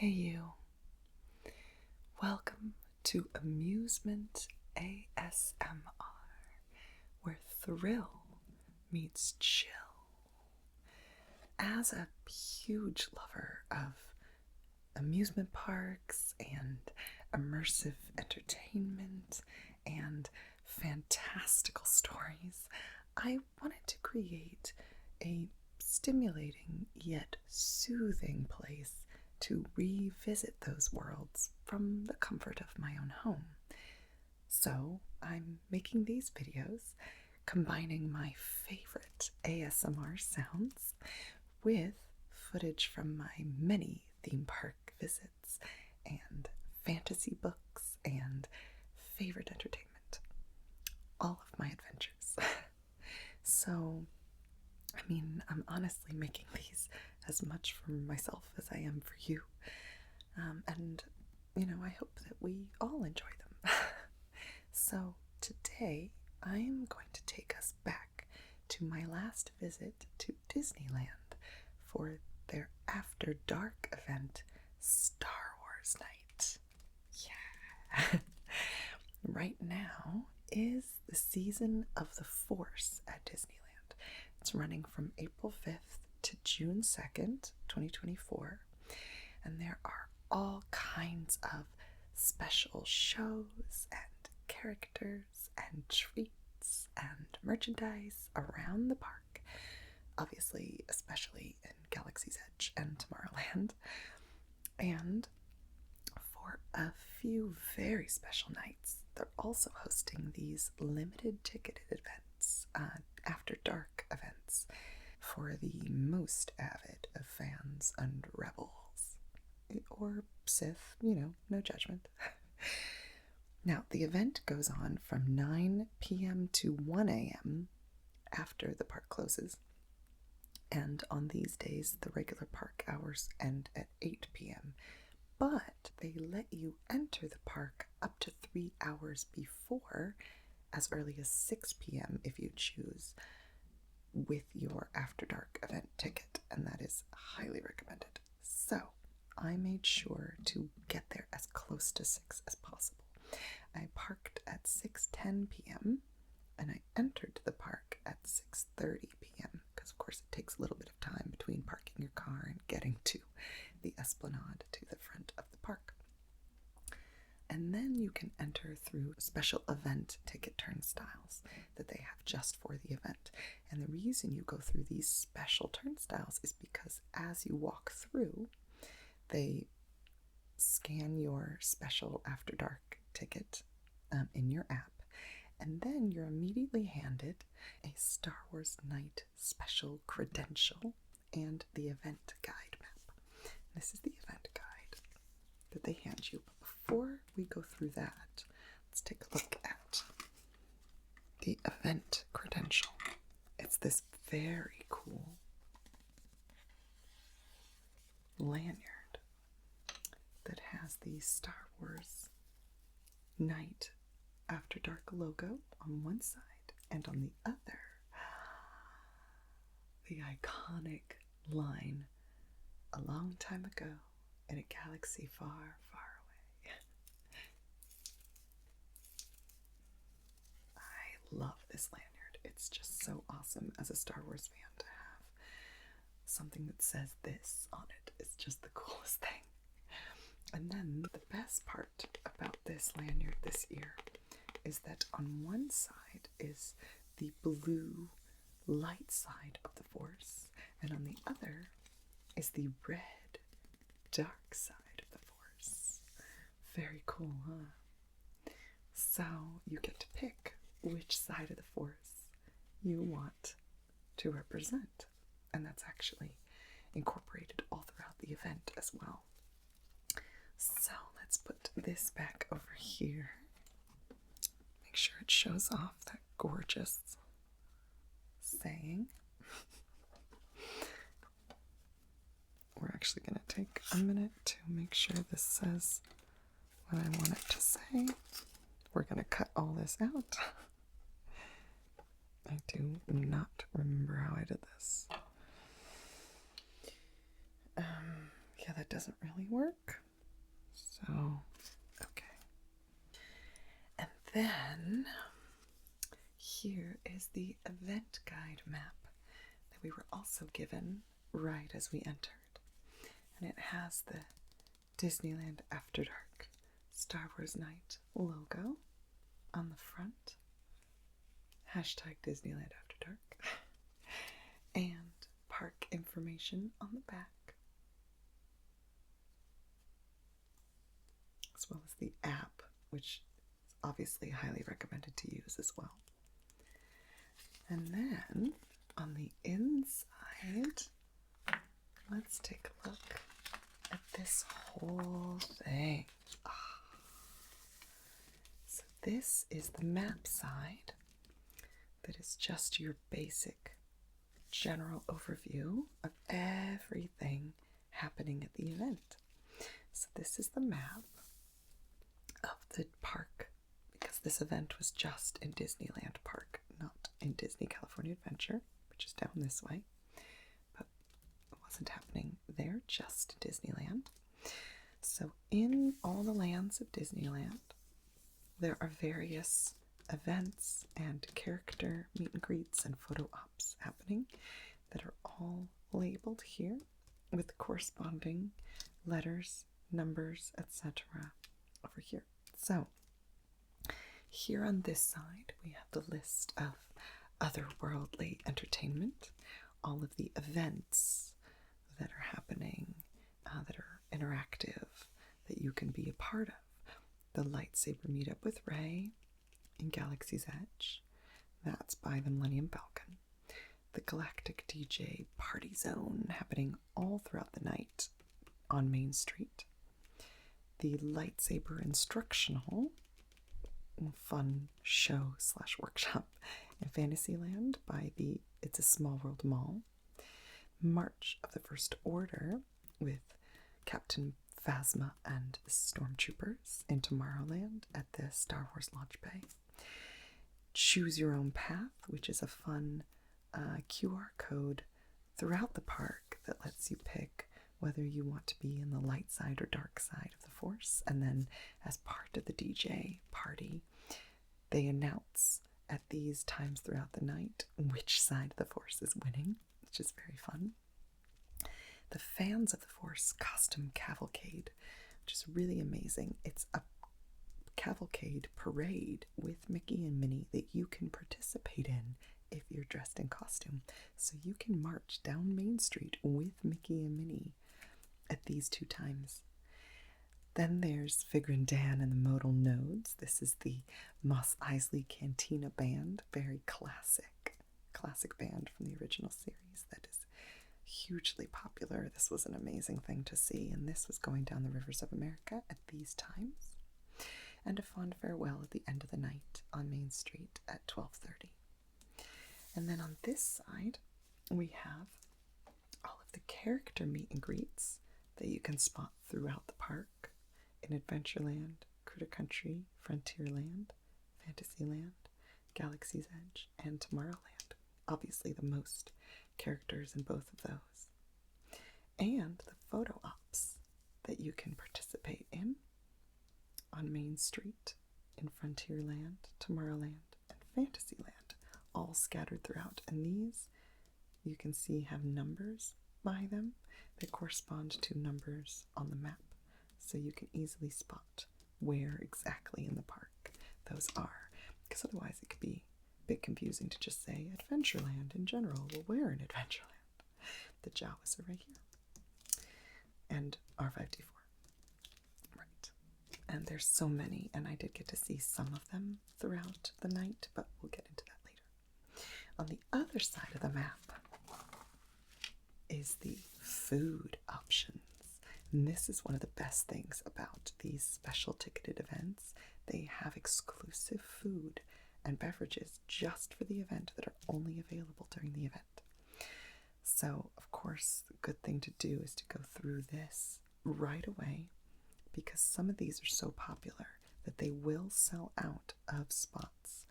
Hey you, welcome to Amusement ASMR, where thrill meets chill. As a huge lover of amusement parks and immersive entertainment and fantastical stories, I wanted to create a stimulating yet soothing place to revisit those worlds from the comfort of my own home. So I'm making these videos combining my favorite ASMR sounds with footage from my many theme park visits and fantasy books and favorite entertainment. All of my adventures. So, I'm honestly making these as much for myself as I am for you. I hope that we all enjoy them. So today I am going to take us back to my last visit to Disneyland for their After Dark event, Star Wars Night. Yeah! Right now is the season of the Force at Disneyland. It's running from April 5th to June 2nd, 2024, and there are all kinds of special shows and characters and treats and merchandise around the park, obviously, especially in Galaxy's Edge and Tomorrowland. And for a few very special nights, they're also hosting these limited ticketed events, after dark events, for the most avid of fans and rebels. Or Sith, no judgment. Now, the event goes on from 9 p.m. to 1 a.m. after the park closes. And on these days, the regular park hours end at 8 p.m. But they let you enter the park up to 3 hours before, as early as 6 p.m. if you choose, with your After Dark event ticket, and that is highly recommended. So I made sure to get there as close to 6 as possible. I parked at 6:10 p.m. and I entered the park at 6:30 p.m. because of course it takes a little bit of time between parking your car and getting to the esplanade to the front of the park. And then you can enter through special event ticket turnstiles that they have just for the event. And the reason you go through these special turnstiles is because as you walk through, they scan your special After Dark ticket in your app, and then you're immediately handed a Star Wars Night special credential and the event guide map. This is the event guide that they hand you. But before we go through that, let's take a look at the event credential. It's this very cool lanyard that has the Star Wars Night After Dark logo on one side, and on the other, the iconic line, "A long time ago in a galaxy far, far away." I love this lanyard. It's just so awesome as a Star Wars fan to have something that says this on it. It's just the coolest thing. And then the best part about this lanyard this year is that on one side is the blue light side of the Force, and on the other is the red dark side of the Force. Very cool, huh? So you get to pick which side of the Force you want to represent, and that's actually incorporated all throughout the event as well. So let's put this back over here. Make sure it shows off that gorgeous saying. We're actually going to take a minute to make sure this says what I want it to say. We're going to cut all this out. I do not remember how I did this. Yeah, that doesn't really work. So, okay. And then here is the event guide map that we were also given right as we entered. And it has the Disneyland After Dark Star Wars Nite logo on the front. Hashtag Disneyland After Dark. And park information on the back. As well as the app, which is obviously highly recommended to use as well. And then on the inside, let's take a look at this whole thing. So this is the map side that is just your basic general overview of everything happening at the event. So this is the map of the park, because this event was just in Disneyland Park, not in Disney California Adventure, which is down this way. But it wasn't happening there, just Disneyland. So in all the lands of Disneyland, there are various events and character meet and greets and photo ops happening that are all labeled here with the corresponding letters, numbers, etc. over here. So here on this side, we have the list of otherworldly entertainment, all of the events that are happening, that are interactive, that you can be a part of. The lightsaber meetup with Rey in Galaxy's Edge, that's by the Millennium Falcon. The Galactic DJ Party Zone happening all throughout the night on Main Street. The lightsaber instructional fun show / workshop in Fantasyland by the It's a Small World Mall. March of the First Order with Captain Phasma and the Stormtroopers in Tomorrowland at the Star Wars Launch Bay. Choose Your Own Path, which is a fun QR code throughout the park that lets you pick whether you want to be in the light side or dark side of the Force. And then as part of the DJ party, they announce at these times throughout the night which side of the Force is winning, which is very fun. The Fans of the Force costume cavalcade, which is really amazing. It's a cavalcade parade with Mickey and Minnie that you can participate in if you're dressed in costume. So you can march down Main Street with Mickey and Minnie at these two times. Then there's Figrin Dan and the Modal Nodes. This is the Mos Eisley Cantina Band, very classic band from the original series that is hugely popular. This was an amazing thing to see, and this was going down the rivers of America at these times. And a fond farewell at the end of the night on Main Street at 12:30. And then on this side, we have all of the character meet and greets that you can spot throughout the park in Adventureland, Critter Country, Frontierland, Fantasyland, Galaxy's Edge, and Tomorrowland. Obviously the most characters in both of those. And the photo ops that you can participate in on Main Street, in Frontierland, Tomorrowland, and Fantasyland, all scattered throughout. And these, you can see, have numbers by them that correspond to numbers on the map, so you can easily spot where exactly in the park those are, because otherwise it could be a bit confusing to just say Adventureland in general. Well, where in Adventureland? The Jawas are right here. And R5D4. Right. And there's so many, and I did get to see some of them throughout the night, but we'll get into that later. On the other side of the map is the food options. And this is one of the best things about these special ticketed events. They have exclusive food and beverages just for the event that are only available during the event. So, of course, the good thing to do is to go through this right away, because some of these are so popular that they will sell out of spots,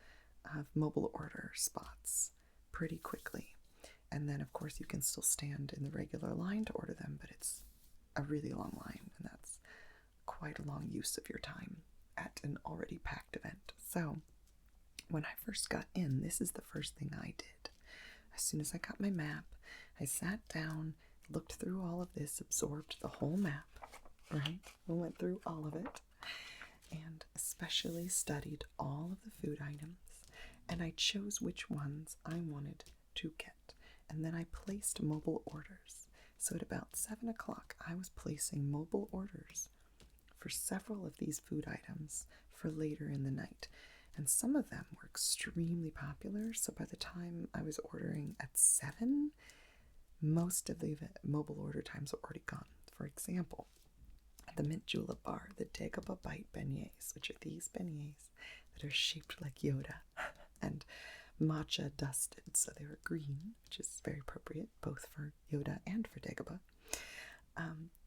of mobile order spots, pretty quickly. And then, of course, you can still stand in the regular line to order them, but it's a really long line, and that's quite a long use of your time at an already packed event. So when I first got in, this is the first thing I did. As soon as I got my map, I sat down, looked through all of this, absorbed the whole map, right? I went through all of it, and especially studied all of the food items, and I chose which ones I wanted to get. And then I placed mobile orders. So at about 7 o'clock, I was placing mobile orders for several of these food items for later in the night. And some of them were extremely popular, so by the time I was ordering at 7, most of the mobile order times were already gone. For example, the mint julep bar, the Dagobah bite beignets, which are these beignets that are shaped like Yoda, and matcha dusted, so they were green, which is very appropriate both for Yoda and for Dagobah.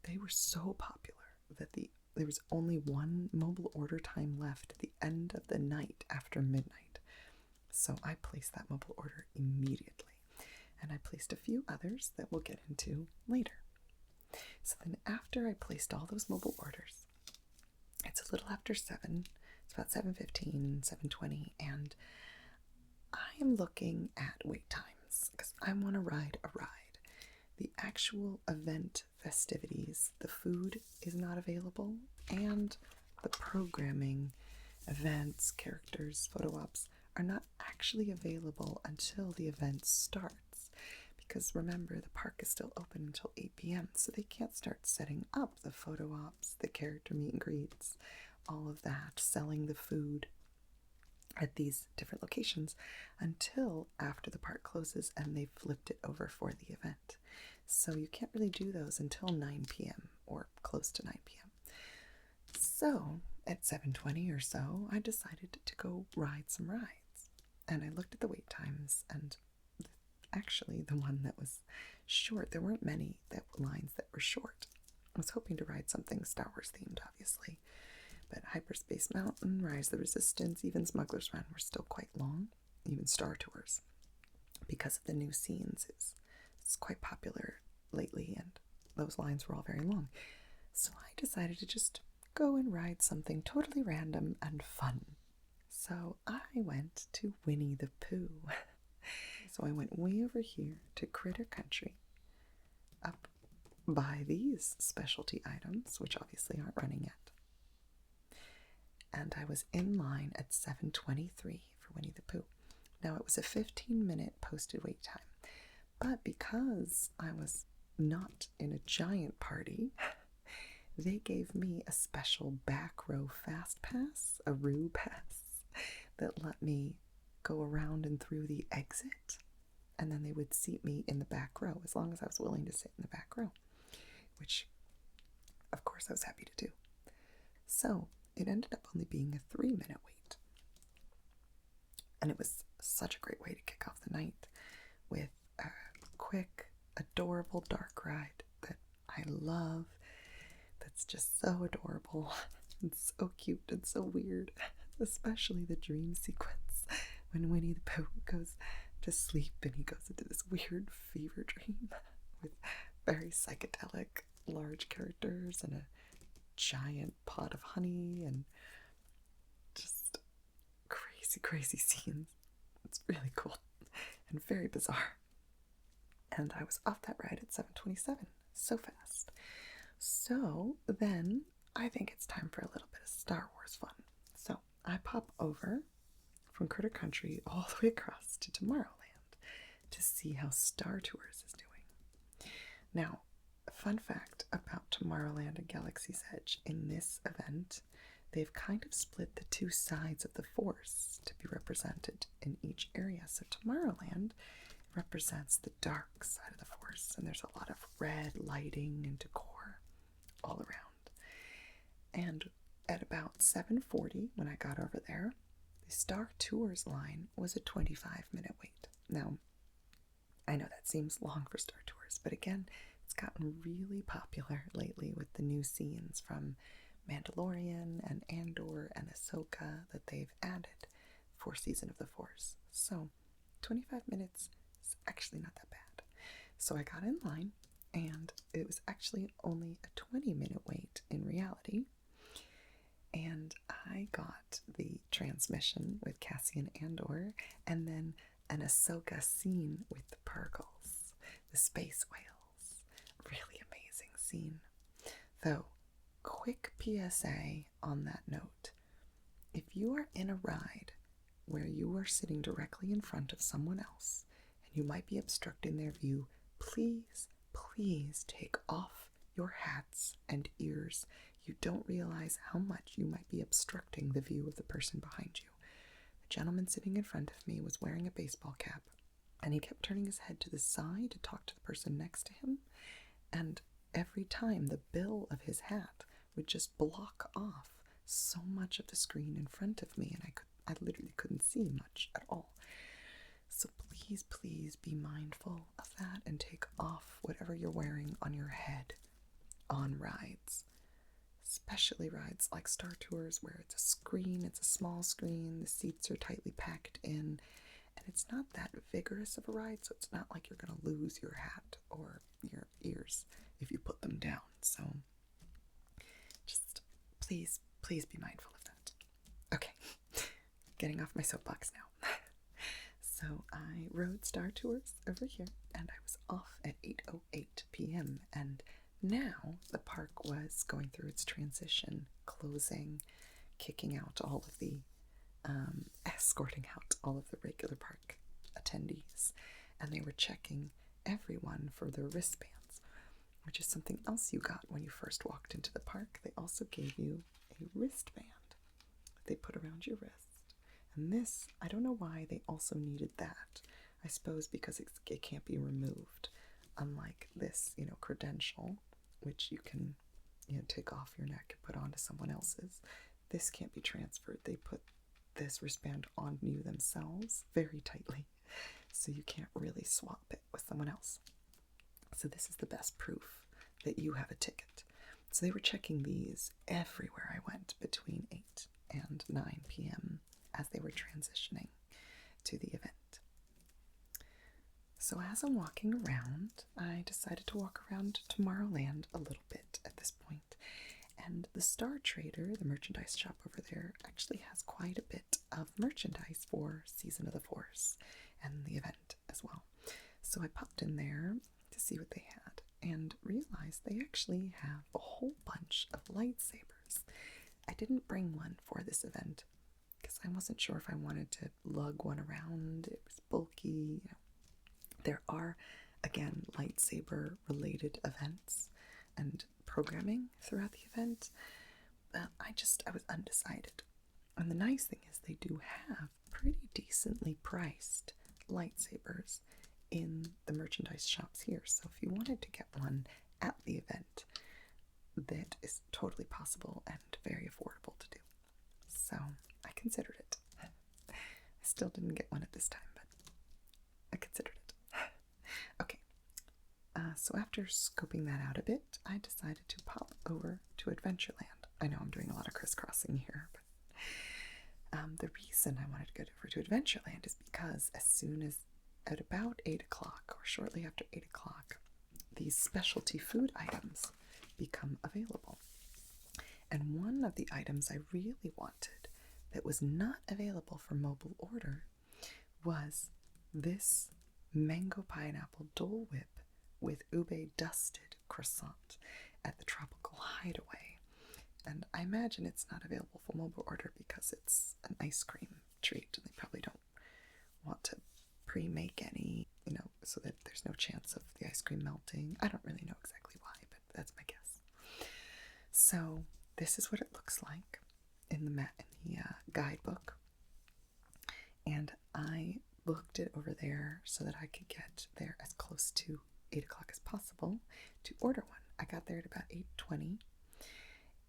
They were so popular that there was only one mobile order time left at the end of the night after midnight. So I placed that mobile order immediately, and I placed a few others that we'll get into later. So then after I placed all those mobile orders, it's a little after 7, it's about 7:15, 7:20, and I am looking at wait times because I want to ride a ride. The actual event festivities, the food is not available, and the programming, events, characters, photo ops are not actually available until the event starts. Because remember, the park is still open until 8 p.m., so they can't start setting up the photo ops, the character meet and greets, all of that, selling the food at these different locations until after the park closes and they've flipped it over for the event. So you can't really do those until 9 p.m. or close to 9 p.m. So at 7:20 or so, I decided to go ride some rides. And I looked at the wait times, and actually the one that was short, there weren't many lines that were short. I was hoping to ride something Star Wars themed, obviously. But Hyperspace Mountain, Rise of the Resistance, even Smuggler's Run were still quite long, even Star Tours. Because of the new scenes, it's quite popular lately, and those lines were all very long. So I decided to just go and ride something totally random and fun. So I went to Winnie the Pooh. So I went way over here to Critter Country, up by these specialty items, which obviously aren't running yet. And I was in line at 7:23 for Winnie the Pooh. Now, it was a 15-minute posted wait time, but because I was not in a giant party, they gave me a special back row fast pass, a RU pass, that let me go around and through the exit, and then they would seat me in the back row as long as I was willing to sit in the back row, which, of course, I was happy to do. So it ended up only being a 3-minute wait. And it was such a great way to kick off the night with a quick, adorable dark ride that I love, that's just so adorable and so cute and so weird, especially the dream sequence when Winnie the Pooh goes to sleep and he goes into this weird fever dream with very psychedelic large characters and a giant pot of honey and just crazy scenes. It's really cool and very bizarre. And I was off that ride at 7:27, so fast. So then I think it's time for a little bit of Star Wars fun. So I pop over from Critter Country all the way across to Tomorrowland to see how Star Tours is doing. Now, a fun fact about Tomorrowland and Galaxy's Edge: in this event, they've kind of split the two sides of the Force to be represented in each area. So Tomorrowland represents the dark side of the Force, and there's a lot of red lighting and decor all around. And at about 7:40, when I got over there, the Star Tours line was a 25-minute wait. Now, I know that seems long for Star Tours, but again, it's gotten really popular lately with the new scenes from Mandalorian and Andor and Ahsoka that they've added for Season of the Force. So 25 minutes is actually not that bad. So I got in line, and it was actually only a 20-minute wait in reality. And I got the transmission with Cassian Andor, and then an Ahsoka scene with the Purgles, the space whales. Really amazing scene. Though, quick PSA on that note. If you are in a ride where you are sitting directly in front of someone else, and you might be obstructing their view, please, please take off your hats and ears. You don't realize how much you might be obstructing the view of the person behind you. The gentleman sitting in front of me was wearing a baseball cap, and he kept turning his head to the side to talk to the person next to him, and every time the bill of his hat would just block off so much of the screen in front of me, and I literally couldn't see much at all. So please, please be mindful of that and take off whatever you're wearing on your head on rides. Especially rides like Star Tours, where it's a screen, it's a small screen, the seats are tightly packed in, and it's not that vigorous of a ride, so it's not like you're going to lose your hat or your ears if you put them down. So just please, please be mindful of that. Okay, getting off my soapbox now. So I rode Star Tours over here, and I was off at 8:08 p.m., and now the park was going through its transition, closing, kicking out all of the, escorting out all of the regular park attendees, and they were checking everyone for their wristbands, which is something else you got when you first walked into the park. They also gave you a wristband that they put around your wrist, and this, I don't know why they also needed that. I suppose because it can't be removed. Unlike this, credential, which you can, take off your neck and put onto someone else's. This can't be transferred. They put this wristband on you themselves very tightly, so you can't really swap it with someone else. So this is the best proof that you have a ticket. So they were checking these everywhere I went between 8 and 9 p.m. as they were transitioning to the event. So as I'm walking around, I decided to walk around Tomorrowland a little bit at this point. And the Star Trader, the merchandise shop over there, actually has quite a bit of merchandise for Season of the Force and the event as well. So I popped in there to see what they had and realized they actually have a whole bunch of lightsabers. I didn't bring one for this event because I wasn't sure if I wanted to lug one around. It was bulky, There are, again, lightsaber-related events and programming throughout the event, but I was undecided. And the nice thing is they do have pretty decently priced lightsabers in the merchandise shops here. So if you wanted to get one at the event, that is totally possible and very affordable to do. So I considered it. I still didn't get one at this time, but I considered it. Okay, so after scoping that out a bit, I decided to pop over to Adventureland. I know I'm doing a lot of crisscrossing here, but the reason I wanted to go over to Adventureland is because as soon as at about 8 o'clock or shortly after 8 o'clock, these specialty food items become available. And one of the items I really wanted that was not available for mobile order was this mango pineapple Dole Whip with ube dusted croissant at the Tropical Hideaway. And I imagine it's not available for mobile order because it's an ice cream treat and they probably don't want to pre-make any, so that there's no chance of the ice cream melting. I don't really know exactly why, but that's my guess. So this is what it looks like in the guidebook. And I booked it over there so that I could get there as close to 8 o'clock as possible to order one. I got there at about 8:20,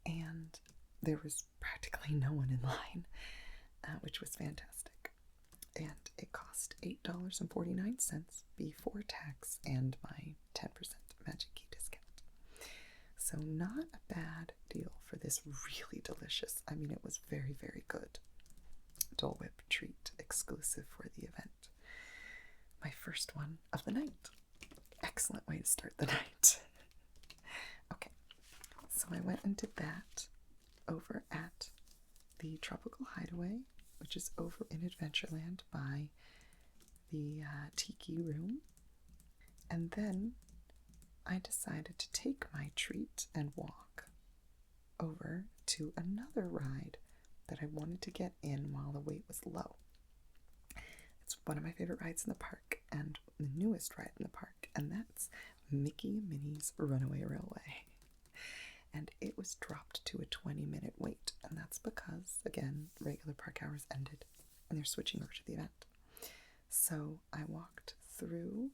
and there was practically no one in line, which was fantastic. And it cost $8.49 before tax and my 10% Magic Key discount. So not a bad deal for this really delicious, it was very, very good Dole Whip treat exclusive for the event. My first one of the night. excellent way to start the night. Okay, so I went and did that over at the Tropical Hideaway, which is over in Adventureland by the Tiki Room. And then I decided to take my treat and walk over to another ride that I wanted to get in while the wait was low. It's one of my favorite rides in the park and the newest ride in the park, and that's Mickey and Minnie's Runaway Railway. And it was dropped to a 20-minute wait, and that's because, again, regular park hours ended and they're switching over to the event. So I walked through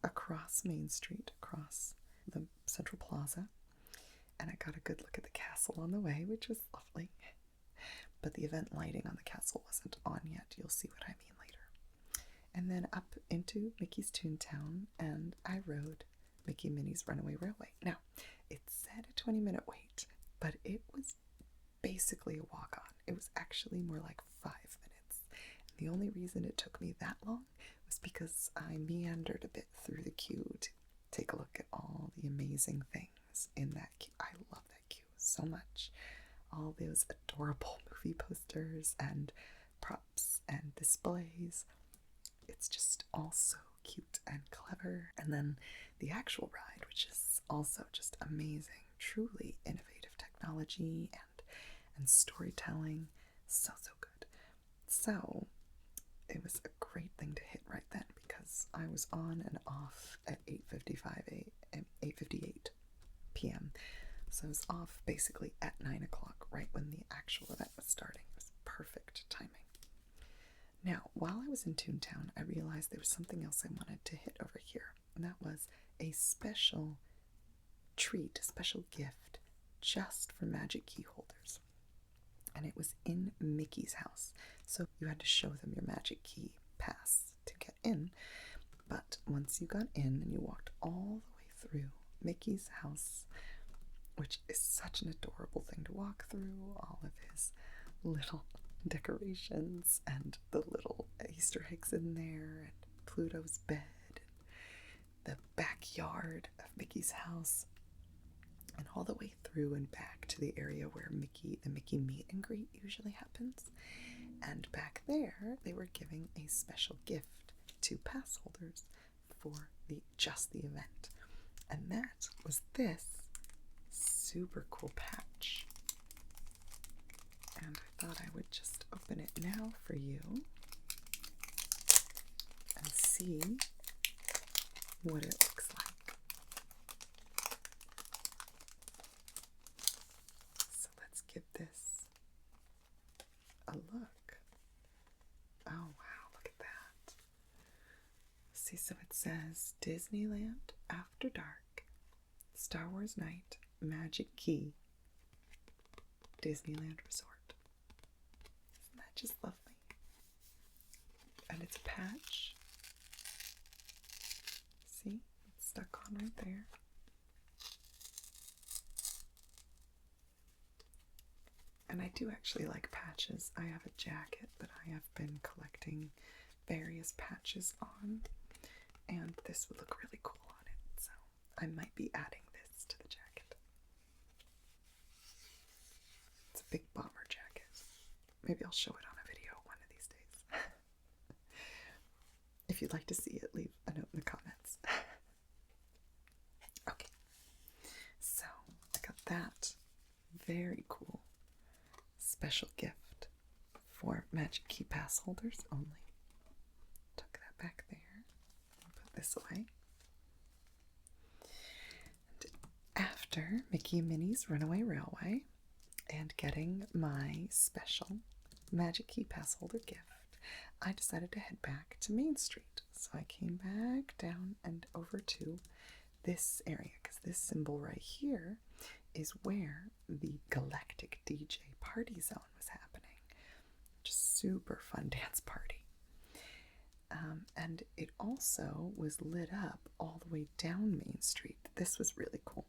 across Main Street, across the Central Plaza, and I got a good look at the castle on the way, which was lovely. But the event lighting on the castle wasn't on yet. You'll see what I mean later. And then up into Mickey's Toontown, and I rode Mickey and Minnie's Runaway Railway. Now, it said a 20-minute wait, but it was basically a walk-on. It was actually more like 5 minutes. And the only reason it took me that long was because I meandered a bit through the queue to take a look at all the amazing things in that queue. I love that queue so much. All those adorable movie posters and props and displays. It's just all so cute and clever. And then the actual ride, which is also just amazing, truly innovative technology and storytelling. So good. So it was a great thing to hit right then because I was on and off at 8:58 p.m. So I was off basically at 9 o'clock, right when the actual event was starting. It was perfect timing. Now, while I was in Toontown, I realized there was something else I wanted to hit over here, and that was a special treat, a special gift just for magic key holders. And it was in Mickey's house, so you had to show them your magic key pass to get in. But once you got in and you walked all the way through Mickey's house, which is such an adorable thing to walk through, all of his little decorations and the little Easter eggs in there, and Pluto's bed, and the backyard of Mickey's house, and all the way through and back to the area where the Mickey meet and greet usually happens. And back there, they were giving a special gift to pass holders for just the event. And that was this super cool patch. And I thought I would just open it now for you and see what it looks like. So let's give this a look. Oh wow, look at that. See, so it says Disneyland After Dark, Star Wars Night, Magic Key, Disneyland Resort. Isn't that just lovely? And it's a patch. See? It's stuck on right there. And I do actually like patches. I have a jacket that I have been collecting various patches on, and this would look really cool on it. So I might be adding this to the jacket. It's a big bomber jacket. Maybe I'll show it on a video one of these days. If you'd like to see it, leave a note in the comments. Okay, so I got that very cool special gift for Magic Key Pass holders only. Tuck that back there and put this away. And after Mickey and Minnie's Runaway Railway and getting my special Magic Key Pass holder gift, I decided to head back to Main Street. So I came back down and over to this area, because this symbol right here is where the Galactic DJ Party Zone was happening. Just super fun dance party. And it also was lit up all the way down Main Street. This was really cool.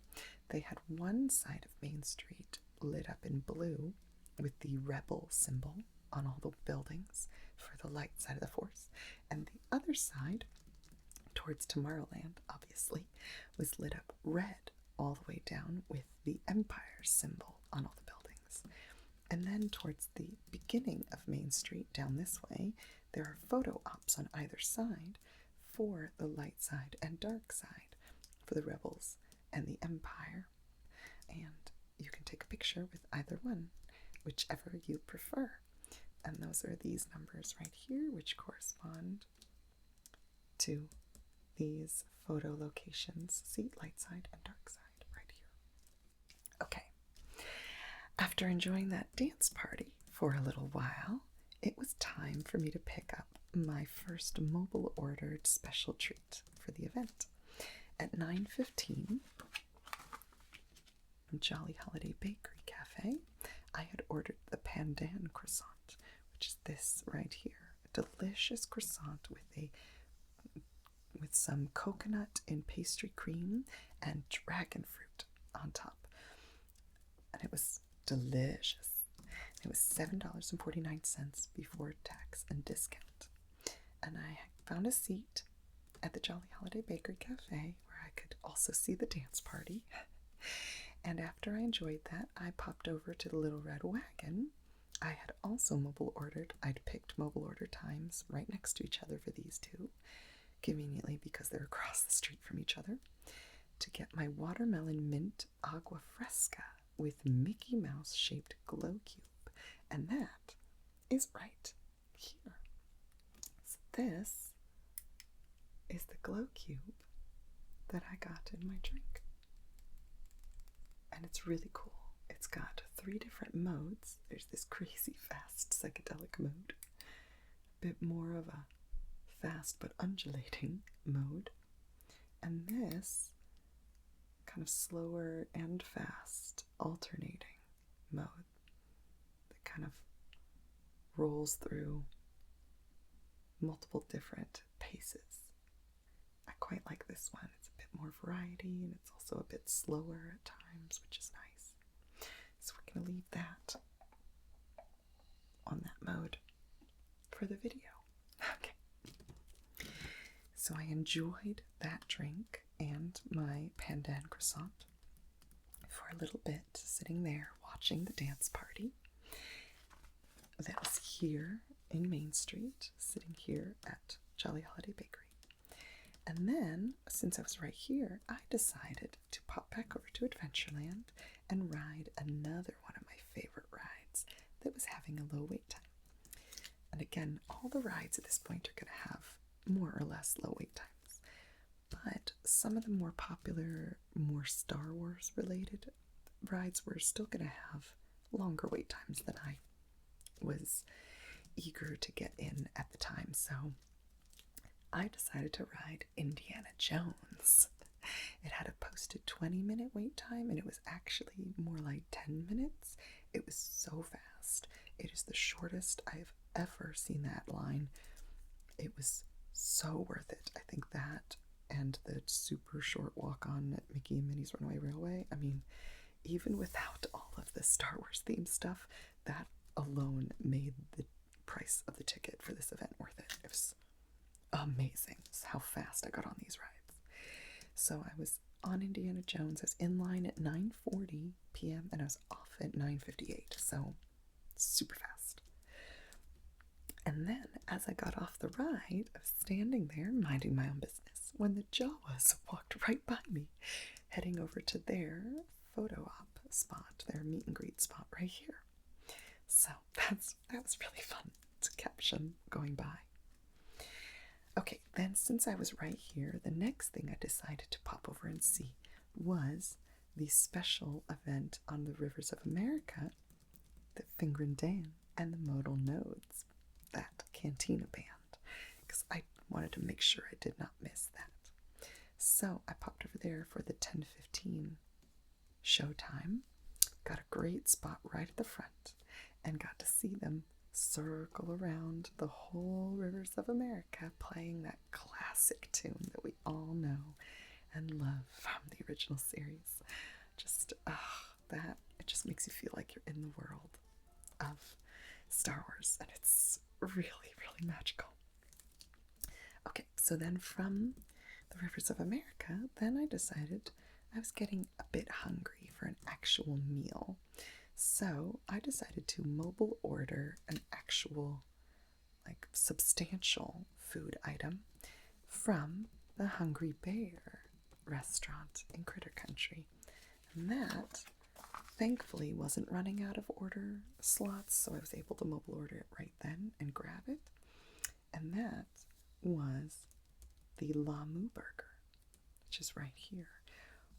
They had one side of Main Street lit up in blue with the Rebel symbol on all the buildings for the light side of the Force. And the other side towards Tomorrowland, obviously, was lit up red all the way down with the Empire symbol on all the buildings. And then towards the beginning of Main Street down this way, there are photo ops on either side for the light side and dark side, for the Rebels and the Empire. And you can take a picture with either one, whichever you prefer. And those are these numbers right here, which correspond to these photo locations. See, light side and dark side right here. Okay. After enjoying that dance party for a little while, it was time for me to pick up my first mobile ordered special treat for the event. At 9:15, from Jolly Holiday Bakery Cafe, I had ordered the pandan croissant, which is this right here. A delicious croissant with some coconut in pastry cream and dragon fruit on top. And it was delicious. It was $7.49 before tax and discount. And I found a seat at the Jolly Holiday Bakery Cafe where I could also see the dance party. And after I enjoyed that, I popped over to the Little Red Wagon. I had also mobile ordered. I'd picked mobile order times right next to each other for these two, conveniently because they're across the street from each other, to get my watermelon mint agua fresca with Mickey Mouse shaped glow cube. And that is right here. So this is the glow cube that I got in my drink. And it's really cool. It's got 3 different modes. There's this crazy fast psychedelic mode, a bit more of a fast but undulating mode, and this kind of slower and fast alternating mode that kind of rolls through multiple different paces. I quite like this one. It's a bit more variety, and it's also a bit slower at times, which is nice. So we're going to leave that on that mode for the video. Okay. So I enjoyed that drink and my pandan croissant for a little bit, sitting there watching the dance party. That was here in Main Street, sitting here at Jolly Holiday Bakery. And then, since I was right here, I decided to pop back over to Adventureland and ride another one of my favorite rides that was having a low wait time. And again, all the rides at this point are going to have more or less low wait times. But some of the more popular, more Star Wars related rides were still going to have longer wait times than I was eager to get in at the time. So I decided to ride Indiana Jones. It had a posted 20-minute wait time, and it was actually more like 10 minutes. It was so fast. It is the shortest I've ever seen that line. It was so worth it. I think that and the super short walk on at Mickey and Minnie's Runaway Railway. I mean, even without all of the Star Wars themed stuff, that alone made the price of the ticket for this event worth it. It was amazing how fast I got on these rides. So I was on Indiana Jones. I was in line at 9:40 p.m. and I was off at 9:58. So super fast. And then as I got off the ride, I was standing there minding my own business when the Jawas walked right by me, heading over to their photo op spot, their meet and greet spot right here. So that was really fun to caption going by. Okay, then since I was right here, the next thing I decided to pop over and see was the special event on the Rivers of America, the Figrin Dan and the Modal Nodes, that Cantina band, because I wanted to make sure I did not miss that. So I popped over there for the 10:15 showtime, got a great spot right at the front, and got to see them circle around the whole Rivers of America playing that classic tune that we all know and love from the original series. Just, that, it just makes you feel like you're in the world of Star Wars, and it's really, really magical. Okay, so then from the Rivers of America, then I decided I was getting a bit hungry for an actual meal. So I decided to mobile order an actual, like, substantial food item from the Hungry Bear restaurant in Critter Country. And that, thankfully, wasn't running out of order slots, so I was able to mobile order it right then and grab it. And that was the Lamu Burger, which is right here,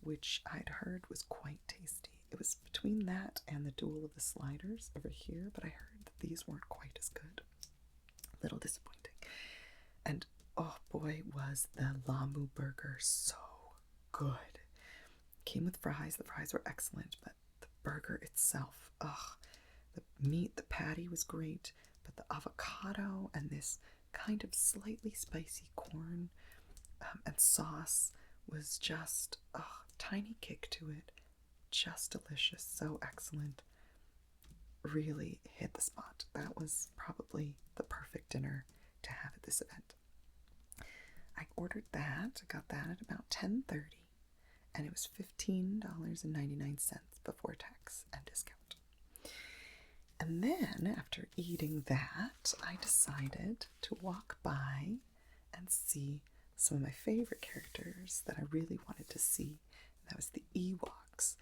which I'd heard was quite tasty. It was between that and the Duel of the Sliders over here, but I heard that these weren't quite as good. A little disappointing. And oh boy, was the Lamu Burger so good. Came with fries. The fries were excellent, but the burger itself, the meat, the patty was great, but the avocado and this kind of slightly spicy corn and sauce was just tiny kick to it. Just delicious, so excellent. Really hit the spot. That was probably the perfect dinner to have at this event. I ordered that. I got that at about 10:30, and it was $15.99 before tax and discount. And then, after eating that, I decided to walk by and see some of my favorite characters that I really wanted to see. And that was the Ewoks.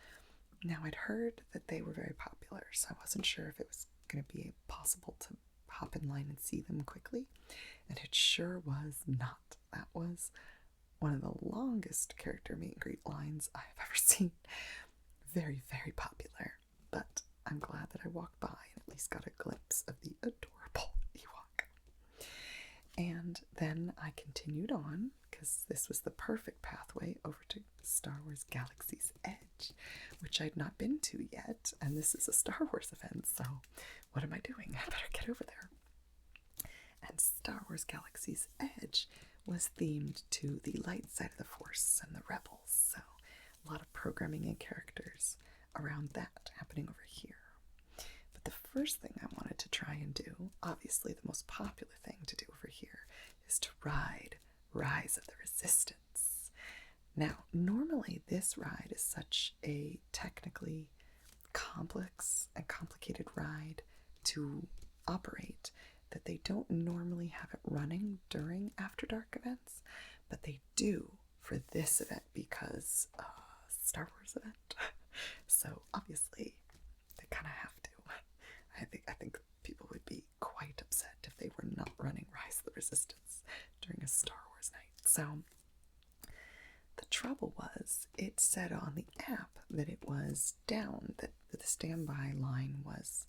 Now, I'd heard that they were very popular, so I wasn't sure if it was going to be possible to hop in line and see them quickly, and it sure was not. That was one of the longest character meet and greet lines I've ever seen. Very, very popular, but I'm glad that I walked by and at least got a glimpse of the adorable Ewok. And then I continued on, because this was the perfect pathway over to Star Wars Galaxy's Edge, which I'd not been to yet, and this is a Star Wars event, so what am I doing? I better get over there. And Star Wars Galaxy's Edge was themed to the light side of the Force and the Rebels, so a lot of programming and characters around that happening over here. But the first thing I wanted to try and do, obviously the most popular thing to do over here, is to ride Rise of the Resistance. Now, normally this ride is such a technically complex and complicated ride to operate that they don't normally have it running during After Dark events, but they do for this event because Star Wars event. So obviously they kind of have to. I think people would be quite upset if they were not running Rise of the Resistance during a Star Wars night. So the trouble was, it said on the app that it was down, that the standby line was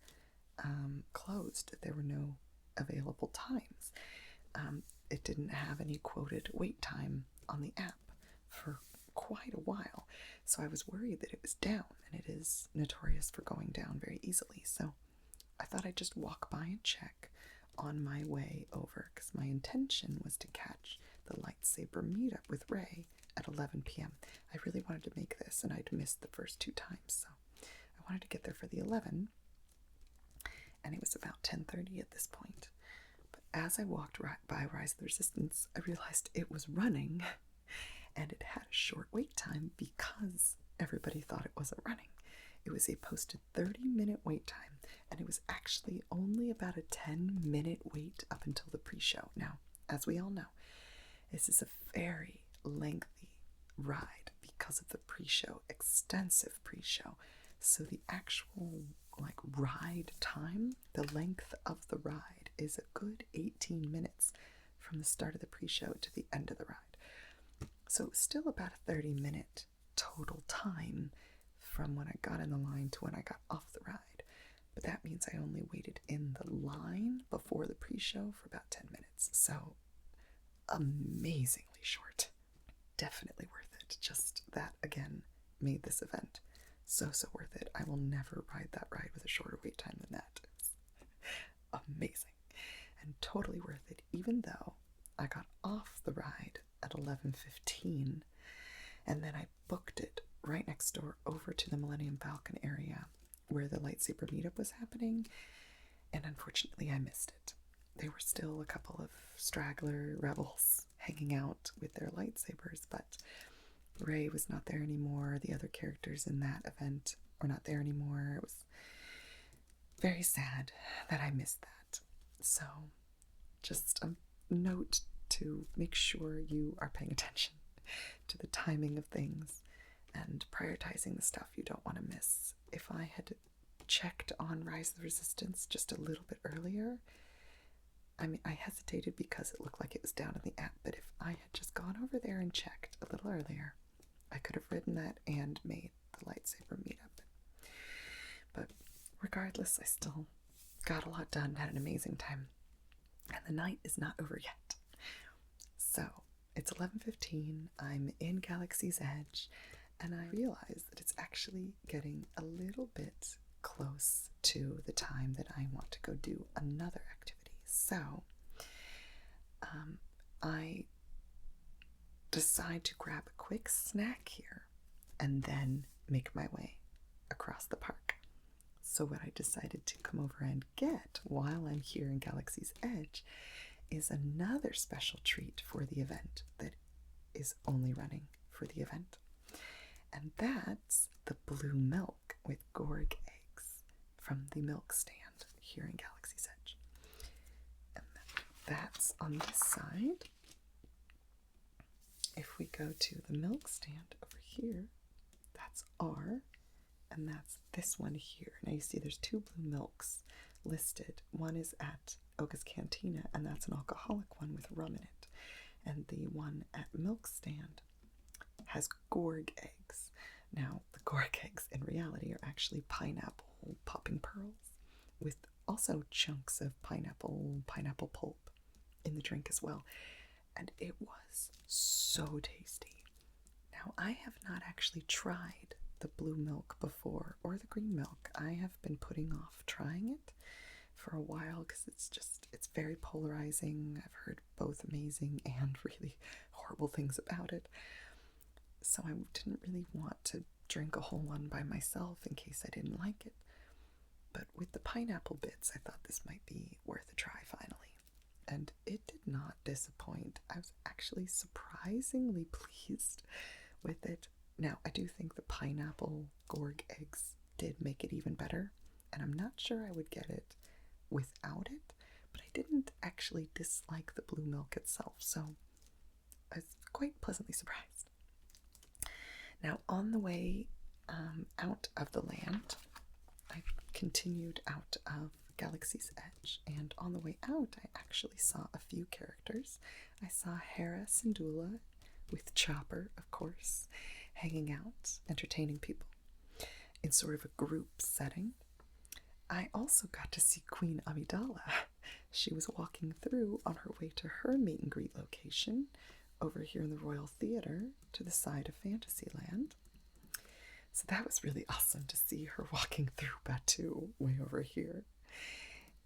closed, that there were no available times. It didn't have any quoted wait time on the app for quite a while, so I was worried that it was down, and it is notorious for going down very easily. So I thought I'd just walk by and check on my way over, because my intention was to catch the lightsaber meetup with Rey at 11 p.m. I really wanted to make this, and I'd missed the first 2 times, so I wanted to get there for the 11, and it was about 10:30 at this point. But as I walked by Rise of the Resistance, I realized it was running, and it had a short wait time because everybody thought it wasn't running. It was a posted 30-minute wait time, and it was actually only about a 10-minute wait up until the pre-show. Now, as we all know, this is a very lengthy ride because of the pre-show, extensive pre-show. So the actual ride time, the length of the ride, is a good 18 minutes from the start of the pre-show to the end of the ride. So it was still about a 30-minute total time from when I got in the line to when I got off the ride. But that means I only waited in the line before the pre-show for about 10 minutes. So amazingly short. Definitely worth it. Just that, again, made this event so worth it. I will never ride that ride with a shorter wait time than that. It's amazing and totally worth it, even though I got off the ride at 11:15, and then I booked it right next door over to the Millennium Falcon area where the lightsaber meetup was happening, and unfortunately I missed it. There were still a couple of straggler rebels hanging out with their lightsabers, but Rey was not there anymore. The other characters in that event were not there anymore. It was very sad that I missed that. So, just a note to make sure you are paying attention to the timing of things and prioritizing the stuff you don't want to miss. If I had checked on Rise of the Resistance just a little bit earlier, I hesitated because it looked like it was down in the app, but if I had just gone over there and checked a little earlier, I could have ridden that and made the lightsaber meetup. But regardless, I still got a lot done, had an amazing time. And the night is not over yet. So, it's 11:15, I'm in Galaxy's Edge, and I realize that it's actually getting a little bit close to the time that I want to go do another activity. So, I decide to grab a quick snack here and then make my way across the park. So what I decided to come over and get while I'm here in Galaxy's Edge is another special treat for the event that is only running for the event. And that's the blue milk with Gorg eggs from the milk stand here in Galaxy's Edge. And that's on this side. If we go to the milk stand over here, that's R, and that's this one here. Now you see there's two blue milks listed. One is at Oga's Cantina, and that's an alcoholic one with rum in it. And the one at Milk Stand has Gorg eggs. Now, the Gorg eggs in reality are actually pineapple popping pearls with also chunks of pineapple pulp in the drink as well. And it was so tasty. Now, I have not actually tried the blue milk before or the green milk. I have been putting off trying it for a while because it's very polarizing. I've heard both amazing and really horrible things about it. So I didn't really want to drink a whole one by myself in case I didn't like it. But with the pineapple bits, I thought this might be worth a try finally. And it did not disappoint. I was actually surprisingly pleased with it. Now, I do think the pineapple Gorg eggs did make it even better, and I'm not sure I would get it without it, but I didn't actually dislike the blue milk itself, so I was quite pleasantly surprised. Now, on the way out of the land, I continued out of Galaxy's Edge, and on the way out, I actually saw a few characters. I saw Hera Syndulla with Chopper, of course, hanging out, entertaining people in sort of a group setting. I also got to see Queen Amidala. She was walking through on her way to her meet and greet location over here in the Royal Theatre to the side of Fantasyland. So that was really awesome to see her walking through Batuu way over here.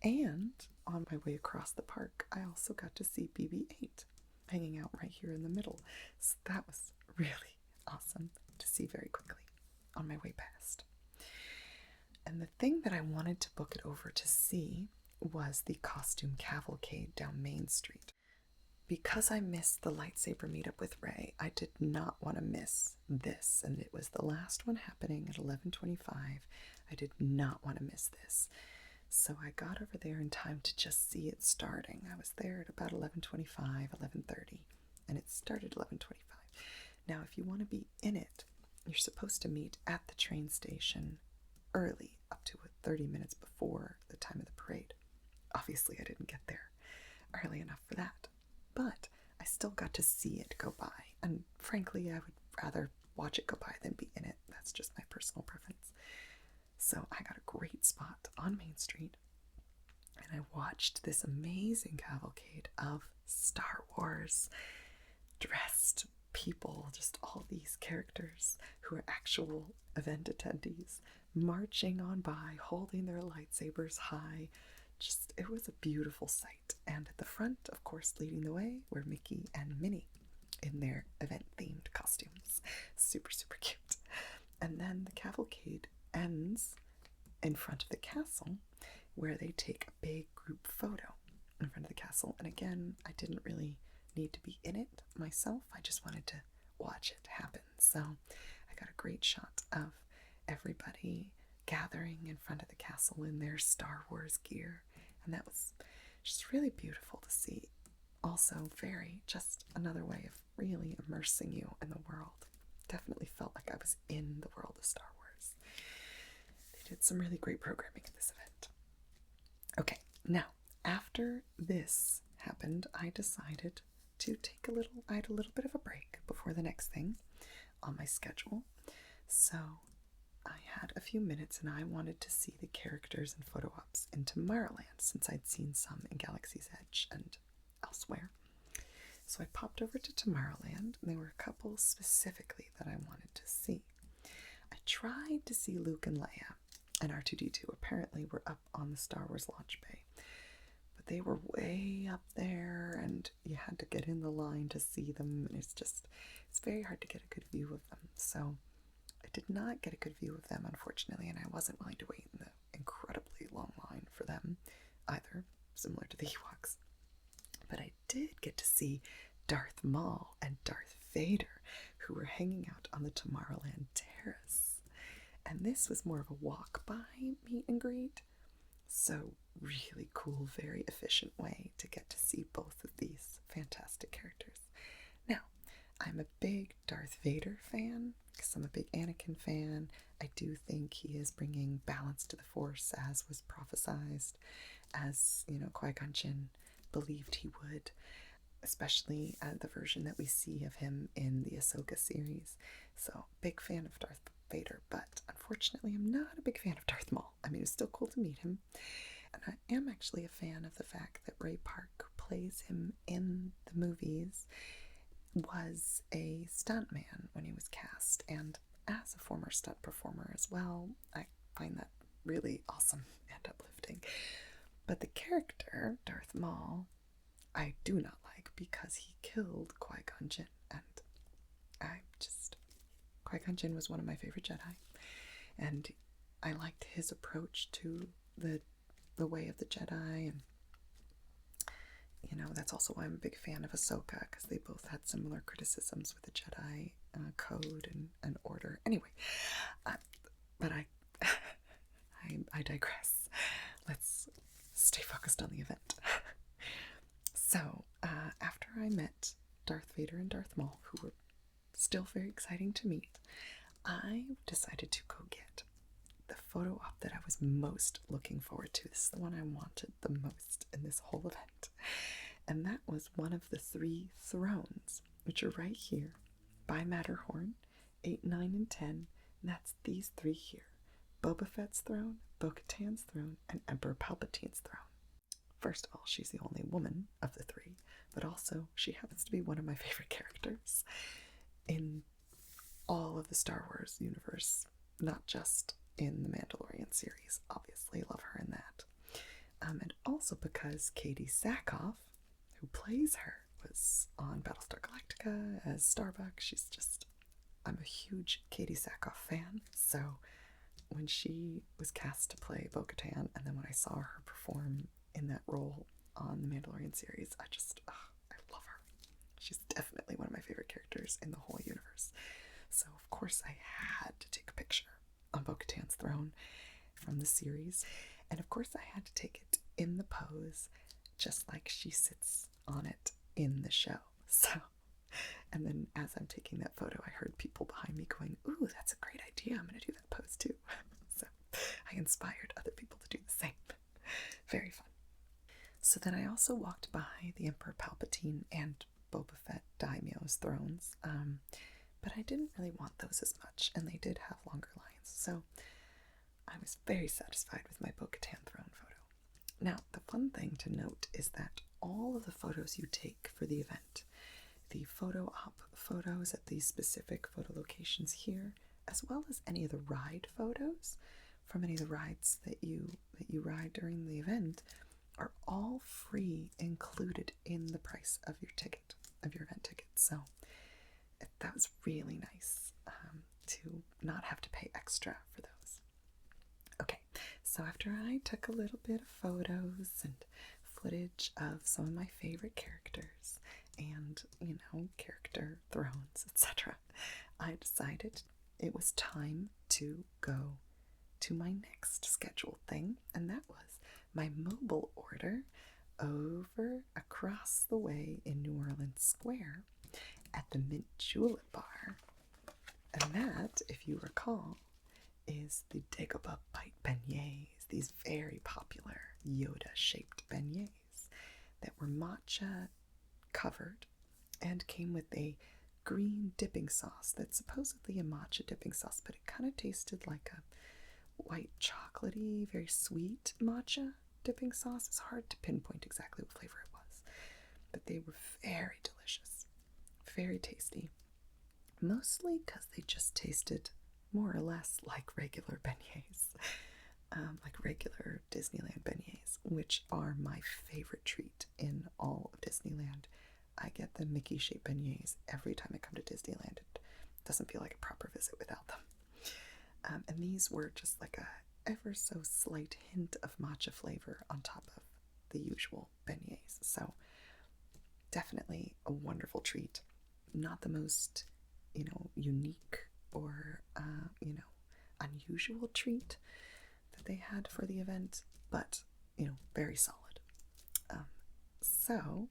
And on my way across the park, I also got to see BB-8 hanging out right here in the middle. So that was really awesome to see very quickly on my way past. And the thing that I wanted to book it over to see was the costume cavalcade down Main Street. Because I missed the lightsaber meetup with Rey, I did not want to miss this, and it was the last one happening at 11:25. I did not want to miss this. So I got over there in time to just see it starting. I was there at about 11:25, 11:30, and it started at 11:25. Now, if you want to be in it, you're supposed to meet at the train station early, up to 30 minutes before the time of the parade. Obviously, I didn't get there early enough for that, but I still got to see it go by, and frankly, I would rather watch it go by than be in it. That's just my personal preference. So I got a great spot on Main Street, and I watched this amazing cavalcade of Star Wars dressed people, just all these characters who are actual event attendees, marching on by, holding their lightsabers high. Just, it was a beautiful sight. And at the front, of course, leading the way were Mickey and Minnie in their event-themed costumes. Super, super cute. And then the cavalcade ends in front of the castle, where they take a big group photo in front of the castle. And again, I didn't really need to be in it myself. I just wanted to watch it happen. So I got a great shot of everybody gathering in front of the castle in their Star Wars gear, and that was just really beautiful to see. Also just another way of really immersing you in the world. Definitely felt like I was in the world of Star Wars. They did some really great programming at this event. Okay, now after this happened, I decided to I had a little bit of a break before the next thing on my schedule. So I had a few minutes and I wanted to see the characters and photo ops in Tomorrowland, since I'd seen some in Galaxy's Edge and elsewhere. So I popped over to Tomorrowland, and there were a couple specifically that I wanted to see. I tried to see Luke and Leia, and R2-D2 apparently were up on the Star Wars launch bay. But they were way up there, and you had to get in the line to see them, and it's very hard to get a good view of them. So I did not get a good view of them, unfortunately, and I wasn't willing to wait in the incredibly long line for them either, similar to the Ewoks. But I did get to see Darth Maul and Darth Vader, who were hanging out on the Tomorrowland terrace. And this was more of a walk-by meet and greet. So really cool, very efficient way to get to see both of these fantastic characters. Now, I'm a big Darth Vader fan, because I'm a big Anakin fan. I do think he is bringing balance to the Force, as was prophesized, as, Qui-Gon Jinn believed he would, especially the version that we see of him in the Ahsoka series. So, big fan of Darth Vader, but unfortunately I'm not a big fan of Darth Maul. I mean, it was still cool to meet him, and I am actually a fan of the fact that Ray Park, who plays him in the movies, was a stuntman when he was cast, and as a former stunt performer as well. I find that really awesome and uplifting. But the character, Darth Maul, I do not like, because he killed Qui-Gon Jinn, and Qui-Gon Jinn was one of my favorite Jedi, and I liked his approach to the way of the Jedi, and that's also why I'm a big fan of Ahsoka, because they both had similar criticisms with the Jedi code and order. Anyway, but I digress. Let's stay focused on the event. So, after I met Darth Vader and Darth Maul, who were still very exciting to meet, I decided to go get the photo op that I was most looking forward to. This is the one I wanted the most in this whole event. And that was one of the 3 thrones, which are right here by Matterhorn, 8, 9, and 10. And that's these 3 here: Boba Fett's throne, Bo-Katan's throne, and Emperor Palpatine's throne. First of all, she's the only woman of the 3, but also she happens to be one of my favorite characters in all of the Star Wars universe, not just in the Mandalorian series. Obviously, love her in that. And also because Katie Sackhoff, who plays her, was on Battlestar Galactica as Starbuck. I'm a huge Katie Sackhoff fan, so when she was cast to play Bo-Katan, and then when I saw her perform in that role on the Mandalorian series, I love her. She's definitely one of my favorite characters in the whole universe. So, of course, I had to take a picture on Bo-Katan's throne from the series, and of course I had to take it in the pose, just like she sits on it in the show. So, and then as I'm taking that photo, I heard people behind me going, "Ooh, that's a great idea. I'm going to do that pose too." So I inspired other people to do the same. Very fun. So then I also walked by the Emperor Palpatine and Boba Fett daimyo's thrones, but I didn't really want those as much, and they did have longer lines. So I was very satisfied with my Bo-Katan throne photo. Now, the fun thing to note is that all of the photos you take for the event, the photo op photos at these specific photo locations here, as well as any of the ride photos from any of the rides that you ride during the event, are all free, included in the price of your ticket, of your event ticket. So that was really nice to not have to pay extra for those. Okay, so after I took a little bit of photos and footage of some of my favorite characters and, character thrones, etc., I decided it was time to go to my next scheduled thing, and that was my mobile order over across the way in New Orleans Square at the Mint Julep Bar. And that, if you recall, is the Dagobah Bite beignets, these very popular Yoda-shaped beignets that were matcha covered and came with a green dipping sauce that's supposedly a matcha dipping sauce, but it kind of tasted like a white chocolatey, very sweet matcha dipping sauce. It's hard to pinpoint exactly what flavor it was, but they were very delicious, very tasty, mostly because they just tasted more or less like regular beignets, like regular Disneyland beignets, which are my favorite treat in all of Disneyland. I get the Mickey-shaped beignets every time I come to Disneyland. It doesn't feel like a proper visit without them. And these were just like a ever so slight hint of matcha flavor on top of the usual beignets. So definitely a wonderful treat. Not the most, unique or, unusual treat that they had for the event, but, very solid. So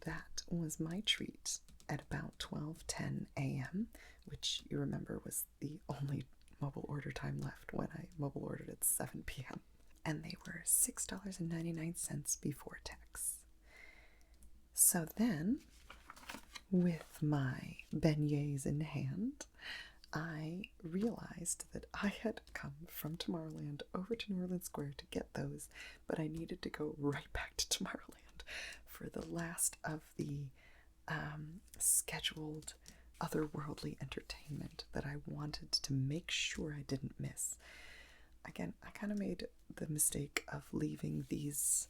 that was my treat at about 12:10 a.m., which you remember was the only mobile order time left when I mobile ordered at 7 p.m. And they were $6.99 before tax. So then, with my beignets in hand, I realized that I had come from Tomorrowland over to New Orleans Square to get those, but I needed to go right back to Tomorrowland for the last of the scheduled otherworldly entertainment that I wanted to make sure I didn't miss. Again, I kind of made the mistake of leaving these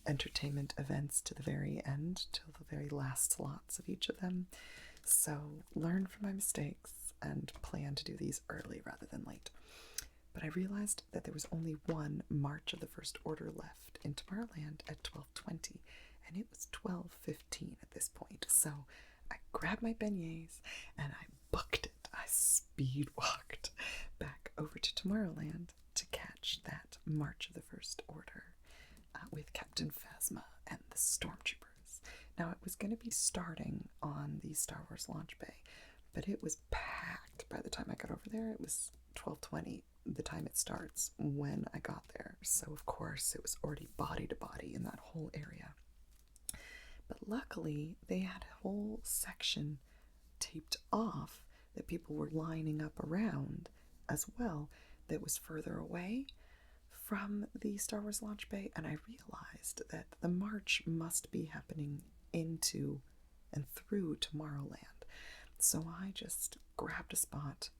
entertainment events to the very end, till the very last slots of each of them. So learn from my mistakes and plan to do these early rather than late. But I realized that there was only one March of the First Order left in Tomorrowland at 12:20, and it was 12:15 at this point. So I grabbed my beignets and I booked it. I speed walked back over to Tomorrowland to catch that March of the First Order with Captain Phasma and the Stormtroopers. Now, it was going to be starting on the Star Wars launch bay, but it was packed by the time I got over there. It was 12:20, the time it starts, when I got there. So, of course, it was already body to body in that whole area. But luckily, they had a whole section taped off that people were lining up around as well that was further away from the Star Wars launch bay, and I realized that the march must be happening into and through Tomorrowland. So I just grabbed a spot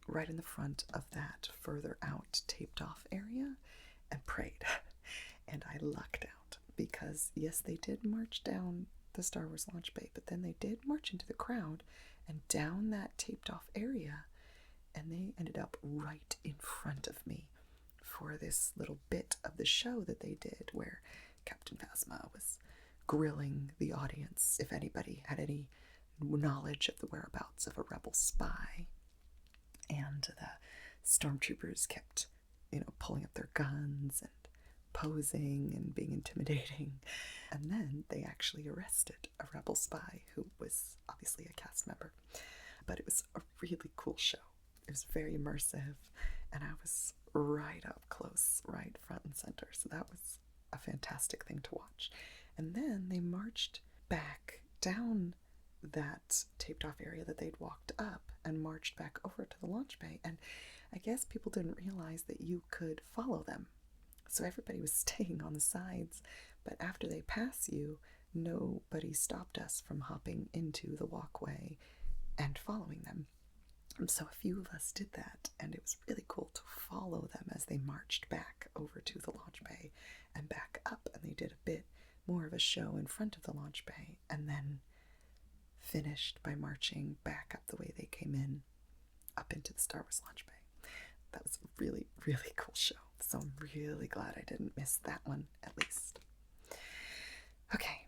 right in the front of that further out taped off area and prayed. And I lucked out because, yes, they did march down the Star Wars launch bay, but then they did march into the crowd and down that taped off area, and they ended up right in front of me for this little bit of the show that they did where Captain Phasma was grilling the audience if anybody had any knowledge of the whereabouts of a rebel spy. And the stormtroopers kept, pulling up their guns and posing and being intimidating. And then they actually arrested a rebel spy who was obviously a cast member. But it was a really cool show. It was very immersive, and I was right up close, right front and center. So that was a fantastic thing to watch. And then they marched back down that taped off area that they'd walked up and marched back over to the launch bay. And I guess people didn't realize that you could follow them. So everybody was staying on the sides, but after they pass you, nobody stopped us from hopping into the walkway and following them. And so a few of us did that, and it was really cool to follow them as they marched back over to the launch bay and back up, and they did a bit more of a show in front of the launch bay, and then finished by marching back up the way they came in, up into the Star Wars launch bay. That was a really, really cool show, so I'm really glad I didn't miss that one, at least. Okay,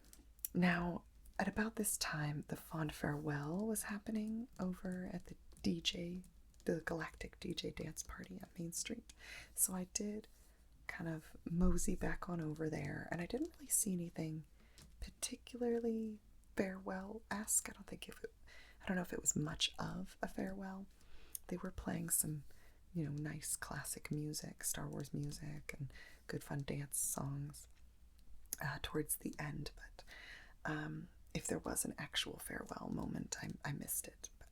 now at about this time, the Fond Farewell was happening over at the Galactic DJ Dance Party at Main Street. So I did kind of mosey back on over there, and I didn't really see anything particularly farewell-esque. I don't know if it was much of a farewell. They were playing some, nice classic music, Star Wars music, and good fun dance songs towards the end. But if there was an actual farewell moment, I missed it. But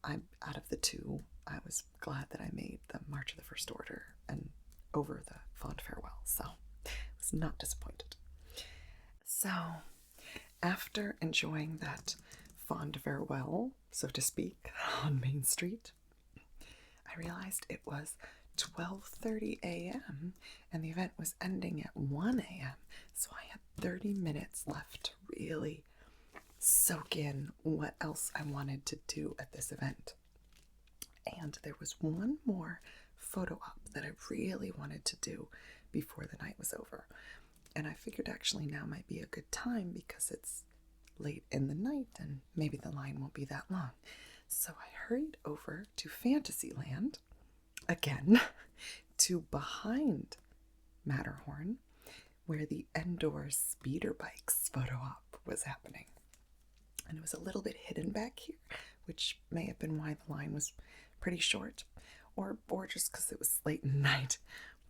I'm out of the two. I was glad that I made the March of the First Order and over the Fond Farewell, so I was not disappointed. So, after enjoying that Fond Farewell, so to speak, on Main Street, I realized it was 12:30 a.m. and the event was ending at 1 a.m. So I had 30 minutes left to really soak in what else I wanted to do at this event. And there was one more photo op that I really wanted to do before the night was over. And I figured actually now might be a good time because it's late in the night and maybe the line won't be that long. So I hurried over to Fantasyland, again, to behind Matterhorn, where the Endor speeder bikes photo op was happening. And it was a little bit hidden back here, which may have been why the line was pretty short, or just because it was late in the night.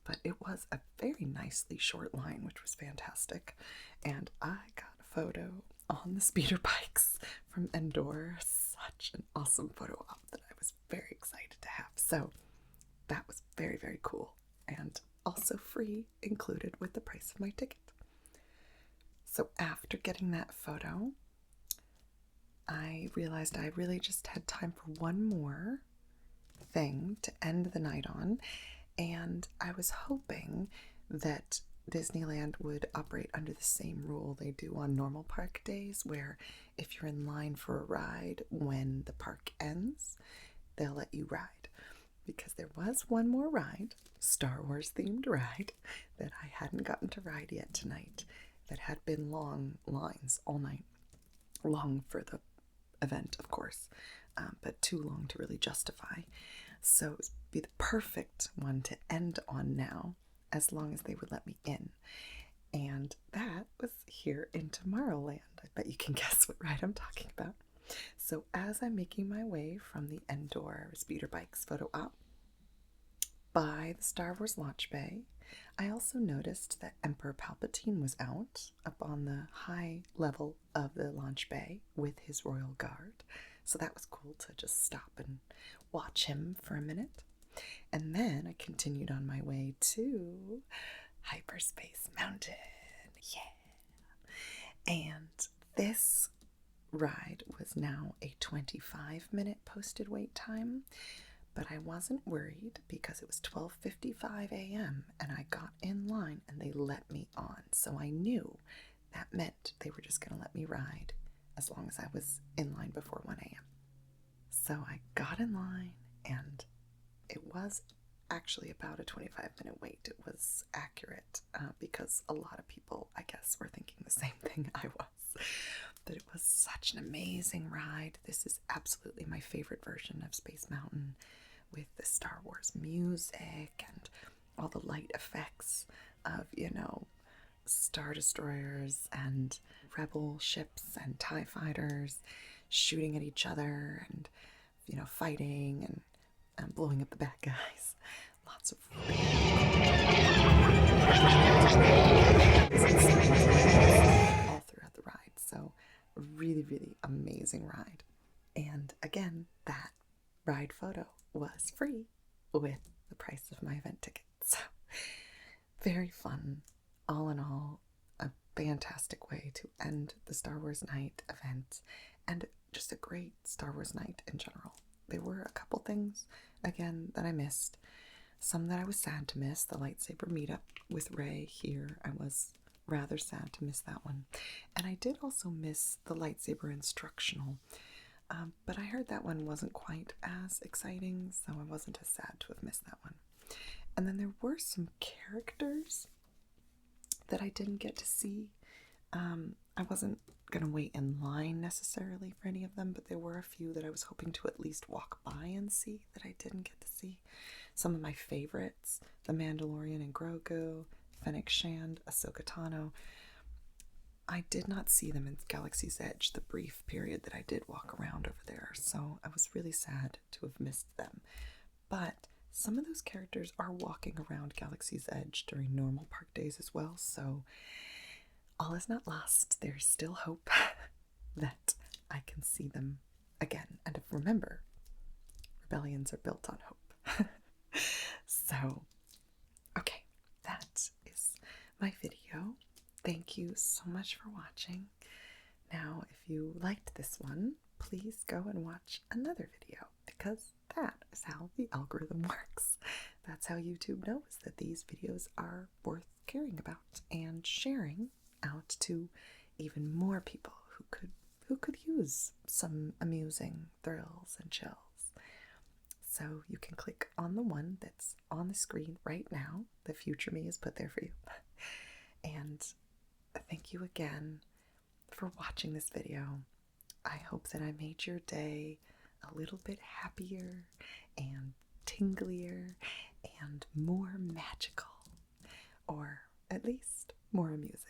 But it was a very nicely short line, which was fantastic. And I got a photo on the speeder bikes from Endor. Such an awesome photo op that I was very excited to have. So that was very, very cool. And also free, included with the price of my ticket. So after getting that photo, I realized I really just had time for one more thing to end the night on, and I was hoping that Disneyland would operate under the same rule they do on normal park days, where if you're in line for a ride when the park ends, they'll let you ride. Because there was one more ride, Star Wars themed ride, that I hadn't gotten to ride yet tonight, that had been long lines all night. Long for the event, of course, but too long to really justify. So it would be the perfect one to end on now, as long as they would let me in. And that was here in Tomorrowland. I bet you can guess what ride I'm talking about. So as I'm making my way from the Endor speeder bikes photo op by the Star Wars launch bay, I also noticed that Emperor Palpatine was out up on the high level of the launch bay with his royal guard. So that was cool to just stop and watch him for a minute. And then I continued on my way to Hyperspace Mountain. Yeah! And this ride was now a 25-minute posted wait time, but I wasn't worried because it was 12:55 a.m. and I got in line and they let me on. So I knew that meant they were just going to let me ride as long as I was in line before 1 a.m. So I got in line, and it was actually about a 25-minute wait. It was accurate because a lot of people, I guess, were thinking the same thing I was. But it was such an amazing ride. This is absolutely my favorite version of Space Mountain, with the Star Wars music and all the light effects of, Star Destroyers and Rebel ships and TIE fighters shooting at each other and, fighting and blowing up the bad guys. Lots of all throughout the ride. So really, really amazing ride. And again, that ride photo was free with the price of my event ticket. So very fun. All in all, a fantastic way to end the Star Wars Night event, and just a great Star Wars night in general. There were a couple things, again, that I missed. Some that I was sad to miss. The lightsaber meetup with Rey here. I was rather sad to miss that one. And I did also miss the lightsaber instructional. But I heard that one wasn't quite as exciting, so I wasn't as sad to have missed that one. And then there were some characters that I didn't get to see. I wasn't gonna wait in line necessarily for any of them, but there were a few that I was hoping to at least walk by and see that I didn't get to see. Some of my favorites, The Mandalorian and Grogu, Fennec Shand, Ahsoka Tano. I did not see them in Galaxy's Edge, the brief period that I did walk around over there, so I was really sad to have missed them. But some of those characters are walking around Galaxy's Edge during normal park days as well, so all is not lost. There's still hope that I can see them again. And remember, rebellions are built on hope. So, okay, that is my video. Thank you so much for watching. Now, if you liked this one, please go and watch another video, because that is how the algorithm works. That's how YouTube knows that these videos are worth caring about and sharing out to even more people who could use some amusing thrills and chills. So you can click on the one that's on the screen right now. The future me is put there for you. And thank you again for watching this video. I hope that I made your day a little bit happier and tinglier and more magical, or at least more amusing.